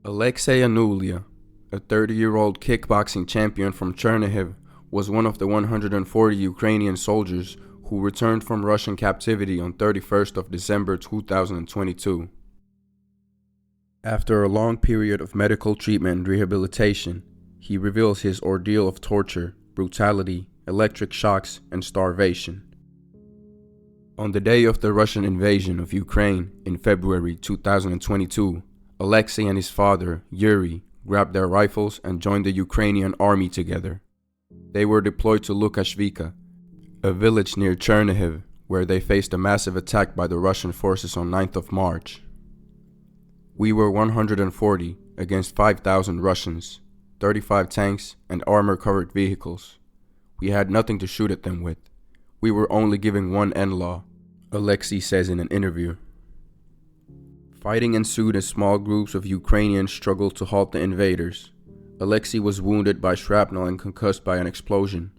Alexei Anulia, a 30-year-old kickboxing champion from Chernihiv, was one of the 140 Ukrainian soldiers who returned from Russian captivity on 31st of December 2022. After a long period of medical treatment and rehabilitation, he reveals his ordeal of torture, brutality, electric shocks, and starvation. On the day of the Russian invasion of Ukraine in February 2022, Alexei and his father, Yuri, grabbed their rifles and joined the Ukrainian army together. They were deployed to Lukashvika, a village near Chernihiv, where they faced a massive attack by the Russian forces on 9th of March. We were 140 against 5,000 Russians, 35 tanks and armor-covered vehicles. We had nothing to shoot at them with. We were only given one end law, Alexei says in an interview. Fighting ensued as small groups of Ukrainians struggled to halt the invaders. Alexei was wounded by shrapnel and concussed by an explosion.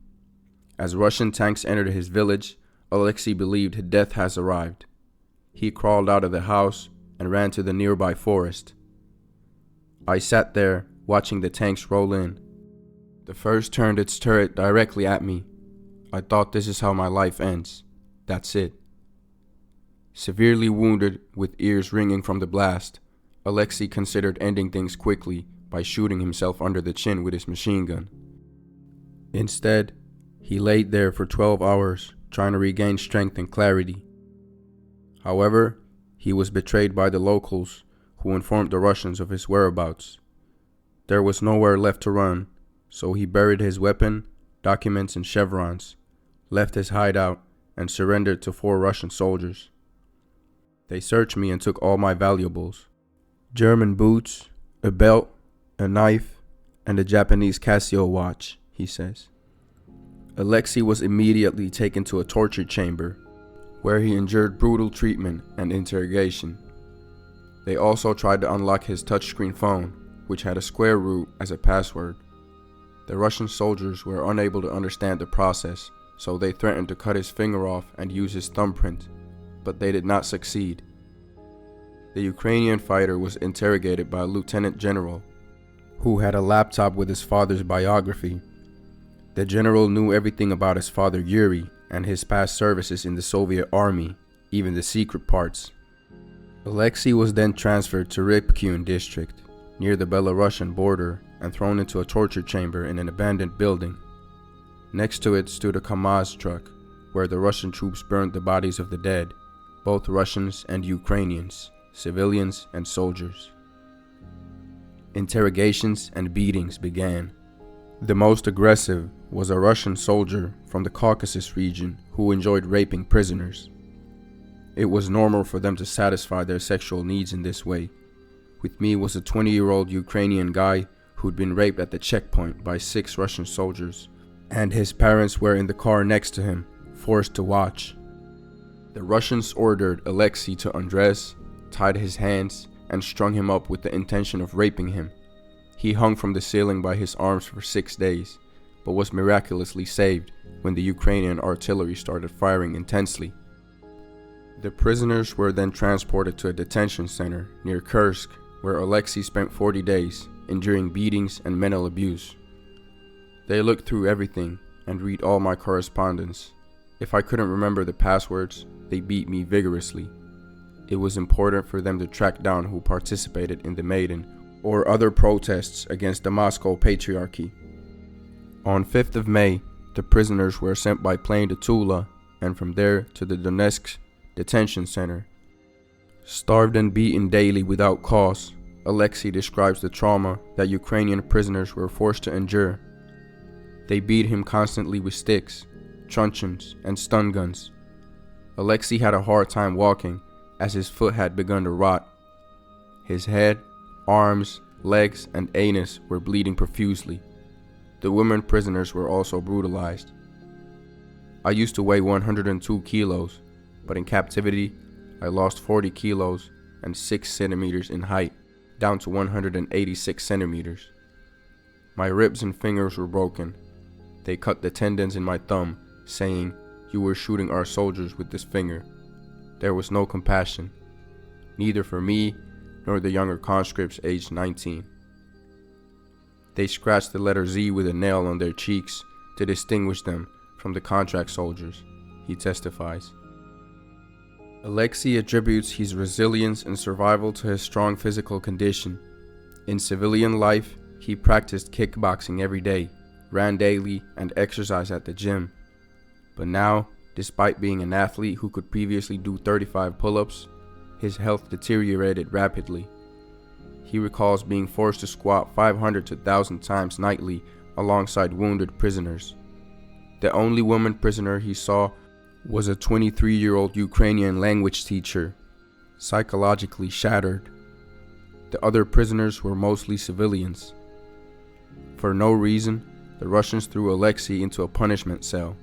As Russian tanks entered his village, Alexei believed death has arrived. He crawled out of the house and ran to the nearby forest. I sat there, watching the tanks roll in. The first turned its turret directly at me. I thought, this is how my life ends. That's it. Severely wounded, with ears ringing from the blast, Alexei considered ending things quickly by shooting himself under the chin with his machine gun. Instead, he laid there for 12 hours, trying to regain strength and clarity. However, he was betrayed by the locals, who informed the Russians of his whereabouts. There was nowhere left to run, so he buried his weapon, documents, and chevrons, left his hideout, and surrendered to 4 Russian soldiers. They searched me and took all my valuables: German boots, a belt, a knife, and a Japanese Casio watch, he says. Alexei was immediately taken to a torture chamber, where he endured brutal treatment and interrogation. They also tried to unlock his touchscreen phone, which had a square root as a password. The Russian soldiers were unable to understand the process, so they threatened to cut his finger off and use his thumbprint, but they did not succeed. The Ukrainian fighter was interrogated by a lieutenant general, who had a laptop with his father's biography. The general knew everything about his father Yuri and his past services in the Soviet army, even the secret parts. Alexei was then transferred to Rybkyun district, near the Belarusian border, and thrown into a torture chamber in an abandoned building. Next to it stood a Kamaz truck, where the Russian troops burned the bodies of the dead, both Russians and Ukrainians, civilians and soldiers. Interrogations and beatings began. The most aggressive was a Russian soldier from the Caucasus region who enjoyed raping prisoners. It was normal for them to satisfy their sexual needs in this way. With me was a 20-year-old Ukrainian guy who'd been raped at the checkpoint by 6 Russian soldiers, and his parents were in the car next to him, forced to watch. The Russians ordered Alexei to undress, tied his hands, and strung him up with the intention of raping him. He hung from the ceiling by his arms for 6 days, but was miraculously saved when the Ukrainian artillery started firing intensely. The prisoners were then transported to a detention center near Kursk, where Alexei spent 40 days, enduring beatings and mental abuse. They looked through everything and read all my correspondence. If I couldn't remember the passwords, they beat me vigorously. It was important for them to track down who participated in the Maidan or other protests against the Moscow Patriarchy. On 5th of May, the prisoners were sent by plane to Tula, and from there to the Donetsk detention center. Starved and beaten daily without cause, Alexei describes the trauma that Ukrainian prisoners were forced to endure. They beat him constantly with sticks, truncheons, and stun guns. Alexei had a hard time walking, as his foot had begun to rot. His head, arms, legs, and anus were bleeding profusely. The women prisoners were also brutalized. I used to weigh 102 kilos, but in captivity, I lost 40 kilos and 6 centimeters in height, down to 186 centimeters. My ribs and fingers were broken. They cut the tendons in my thumb, saying, "You were shooting our soldiers with this finger." There was no compassion, neither for me, nor the younger conscripts aged 19. They scratched the letter Z with a nail on their cheeks to distinguish them from the contract soldiers, he testifies. Alexei attributes his resilience and survival to his strong physical condition. In civilian life, he practiced kickboxing every day, ran daily, and exercised at the gym. But now, despite being an athlete who could previously do 35 pull-ups, his health deteriorated rapidly. He recalls being forced to squat 500 to 1,000 times nightly alongside wounded prisoners. The only woman prisoner he saw was a 23-year-old Ukrainian language teacher, psychologically shattered. The other prisoners were mostly civilians. For no reason, the Russians threw Alexei into a punishment cell.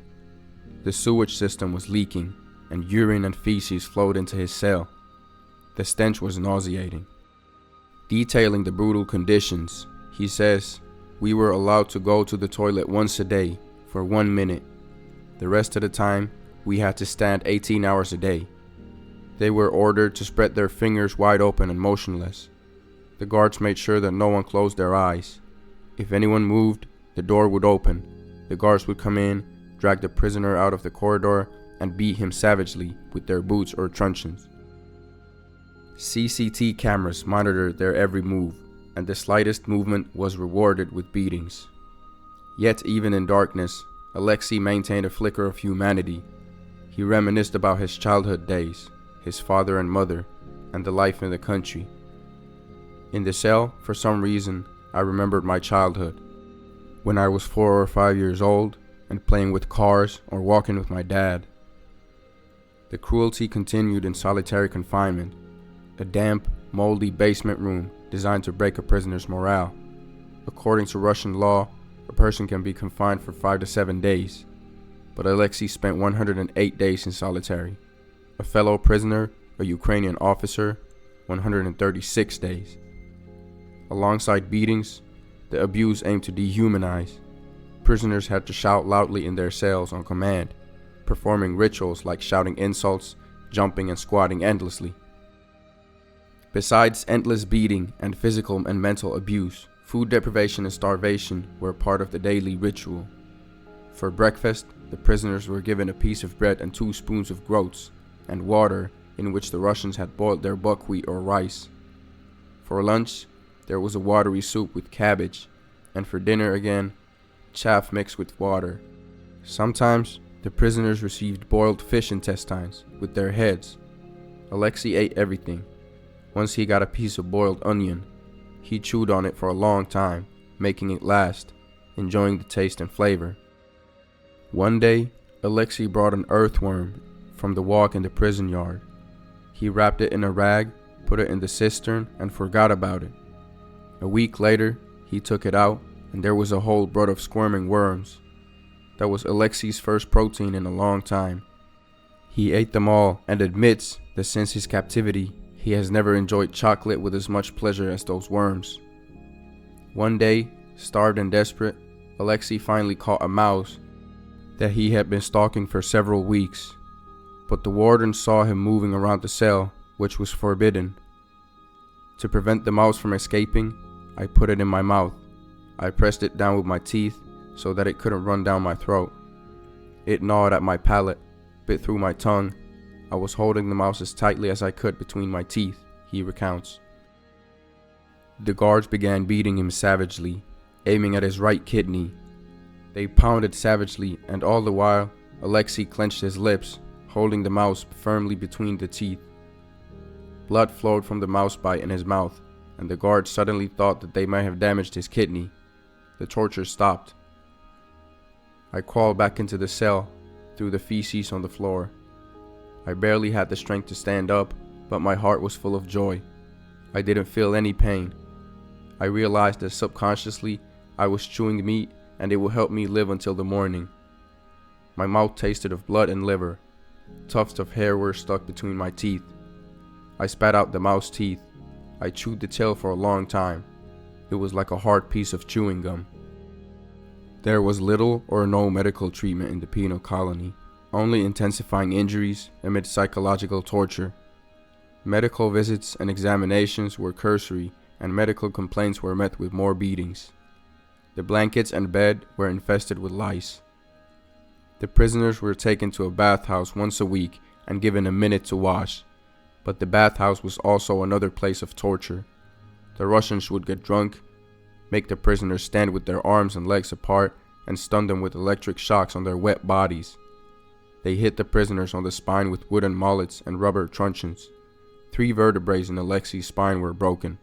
The sewage system was leaking, and urine and feces flowed into his cell. The stench was nauseating. Detailing the brutal conditions, he says, "We were allowed to go to the toilet once a day for 1 minute. The rest of the time, we had to stand 18 hours a day. They were ordered to spread their fingers wide open and motionless. The guards made sure that no one closed their eyes. If anyone moved, the door would open. The guards would come in, drag the prisoner out of the corridor, and beat him savagely with their boots or truncheons. CCT cameras monitored their every move, and the slightest movement was rewarded with beatings." Yet even in darkness, Alexei maintained a flicker of humanity. He reminisced about his childhood days, his father and mother, and the life in the country. "In the cell, for some reason, I remembered my childhood, when I was 4 or 5 years old and playing with cars or walking with my dad." The cruelty continued in solitary confinement, a damp, moldy basement room designed to break a prisoner's morale. According to Russian law, a person can be confined for 5 to 7 days, but Alexei spent 108 days in solitary. A fellow prisoner, a Ukrainian officer, 136 days. Alongside beatings, the abuse aimed to dehumanize. Prisoners had to shout loudly in their cells on command, performing rituals like shouting insults, jumping and squatting endlessly. Besides endless beating and physical and mental abuse, food deprivation and starvation were part of the daily ritual. For breakfast, the prisoners were given a piece of bread and 2 spoons of groats, and water in which the Russians had boiled their buckwheat or rice. For lunch, there was a watery soup with cabbage, and for dinner again, chaff mixed with water. Sometimes, the prisoners received boiled fish intestines with their heads. Alexei ate everything. Once he got a piece of boiled onion, he chewed on it for a long time, making it last, enjoying the taste and flavor. One day, Alexei brought an earthworm from the walk in the prison yard. He wrapped it in a rag, put it in the cistern, and forgot about it. A week later, he took it out, and there was a whole brood of squirming worms. That was Alexei's first protein in a long time. He ate them all and admits that since his captivity, he has never enjoyed chocolate with as much pleasure as those worms. One day, starved and desperate, Alexei finally caught a mouse that he had been stalking for several weeks. But the warden saw him moving around the cell, which was forbidden. To prevent the mouse from escaping, I put it in my mouth. I pressed it down with my teeth so that it couldn't run down my throat. It gnawed at my palate, bit through my tongue. I was holding the mouse as tightly as I could between my teeth, he recounts. The guards began beating him savagely, aiming at his right kidney. They pounded savagely, and all the while, Alexei clenched his lips, holding the mouse firmly between the teeth. Blood flowed from the mouse bite in his mouth, and the guards suddenly thought that they might have damaged his kidney. The torture stopped. I crawled back into the cell, threw the feces on the floor. I barely had the strength to stand up, but my heart was full of joy. I didn't feel any pain. I realized that subconsciously I was chewing meat and it would help me live until the morning. My mouth tasted of blood and liver. Tufts of hair were stuck between my teeth. I spat out the mouse teeth. I chewed the tail for a long time. It was like a hard piece of chewing gum. There was little or no medical treatment in the penal colony, only intensifying injuries amid psychological torture. Medical visits and examinations were cursory, and medical complaints were met with more beatings. The blankets and bed were infested with lice. The prisoners were taken to a bathhouse once a week and given a minute to wash, but the bathhouse was also another place of torture. The Russians would get drunk, make the prisoners stand with their arms and legs apart, and stun them with electric shocks on their wet bodies. They hit the prisoners on the spine with wooden mallets and rubber truncheons. 3 vertebrae in Alexei's spine were broken.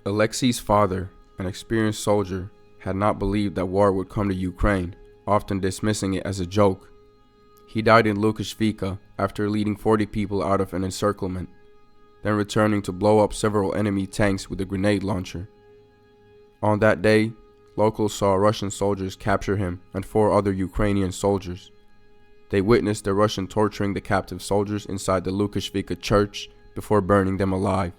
Alexei's father, an experienced soldier, had not believed that war would come to Ukraine, often dismissing it as a joke. He died in Lukashvika after leading 40 people out of an encirclement, then returning to blow up several enemy tanks with a grenade launcher. On that day, locals saw Russian soldiers capture him and 4 other Ukrainian soldiers. They witnessed the Russian torturing the captive soldiers inside the Lukashvika church before burning them alive.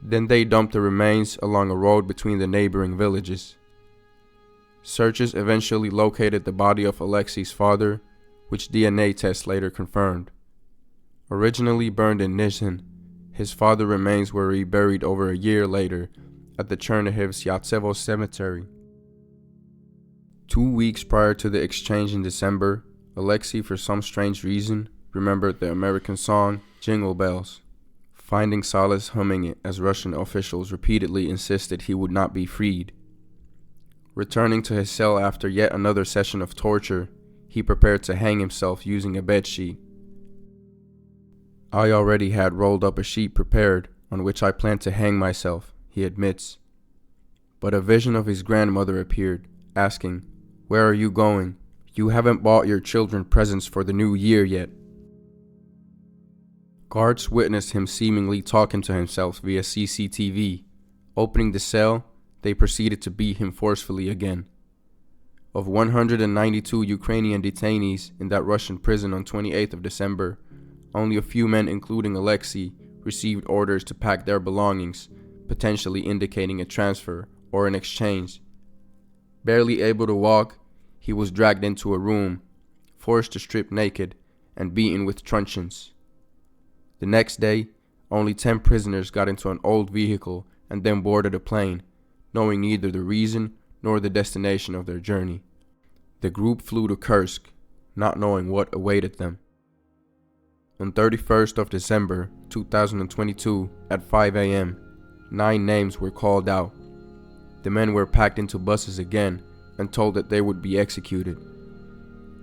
Then they dumped the remains along a road between the neighboring villages. Searches eventually located the body of Alexei's father, which DNA tests later confirmed. Originally burned in Nizhyn, his father's remains were reburied over a year later at the Chernihiv's Yatsevo cemetery. 2 weeks prior to the exchange in December, Alexei, for some strange reason, remembered the American song Jingle Bells, finding solace humming it as Russian officials repeatedly insisted he would not be freed. Returning to his cell after yet another session of torture, he prepared to hang himself using a bedsheet. "I already had rolled up a sheet prepared on which I planned to hang myself," he admits. But a vision of his grandmother appeared, asking, "Where are you going? You haven't bought your children presents for the new year yet." Guards witnessed him seemingly talking to himself via CCTV. Opening the cell, they proceeded to beat him forcefully again. Of 192 Ukrainian detainees in that Russian prison on 28th of December, only a few men, including Alexei, received orders to pack their belongings, potentially indicating a transfer or an exchange. Barely able to walk, he was dragged into a room, forced to strip naked, and beaten with truncheons. The next day, only 10 prisoners got into an old vehicle and then boarded a plane, knowing neither the reason nor the destination of their journey. The group flew to Kursk, not knowing what awaited them. On 31st of December 2022 at 5 a.m., 9 names were called out. The men were packed into buses again and told that they would be executed.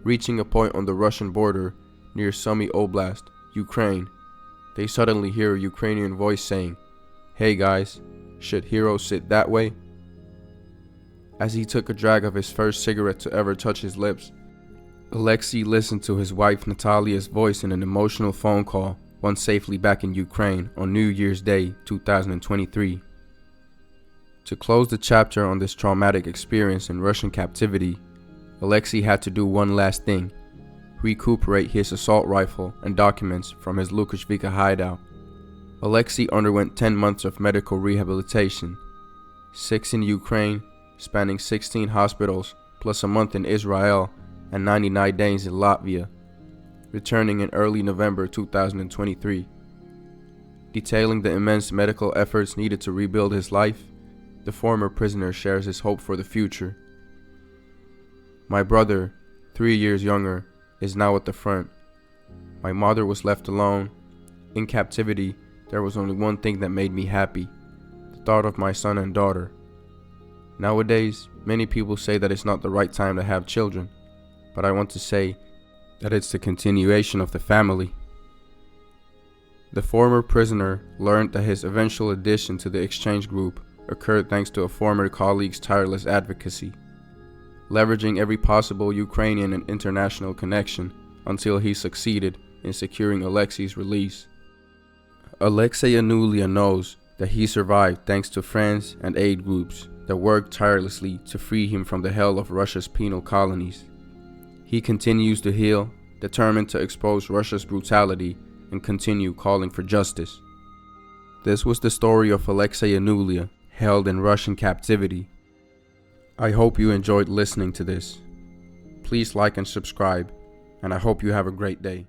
Reaching a point on the Russian border near Sumy Oblast, Ukraine, they suddenly hear a Ukrainian voice saying, "Hey guys, should heroes sit that way?" As he took a drag of his first cigarette to ever touch his lips, Alexei listened to his wife Natalia's voice in an emotional phone call once safely back in Ukraine on New Year's Day 2023. To close the chapter on this traumatic experience in Russian captivity, Alexei had to do one last thing: recuperate his assault rifle and documents from his Lukashvika hideout. Alexei underwent 10 months of medical rehabilitation, 6 in Ukraine, spanning 16 hospitals, plus a month in Israel and 99 days in Latvia, returning in early November 2023. Detailing the immense medical efforts needed to rebuild his life, the former prisoner shares his hope for the future. "My brother, 3 years younger, is now at the front. My mother was left alone. In captivity, there was only one thing that made me happy: the thought of my son and daughter. Nowadays, many people say that it's not the right time to have children, but I want to say that it's the continuation of the family." The former prisoner learned that his eventual addition to the exchange group occurred thanks to a former colleague's tireless advocacy, leveraging every possible Ukrainian and international connection until he succeeded in securing Alexei's release. Alexei Anulia knows that he survived thanks to friends and aid groups that worked tirelessly to free him from the hell of Russia's penal colonies. He continues to heal, determined to expose Russia's brutality and continue calling for justice. This was the story of Alexei Anulia, held in Russian captivity. I hope you enjoyed listening to this. Please like and subscribe, and I hope you have a great day.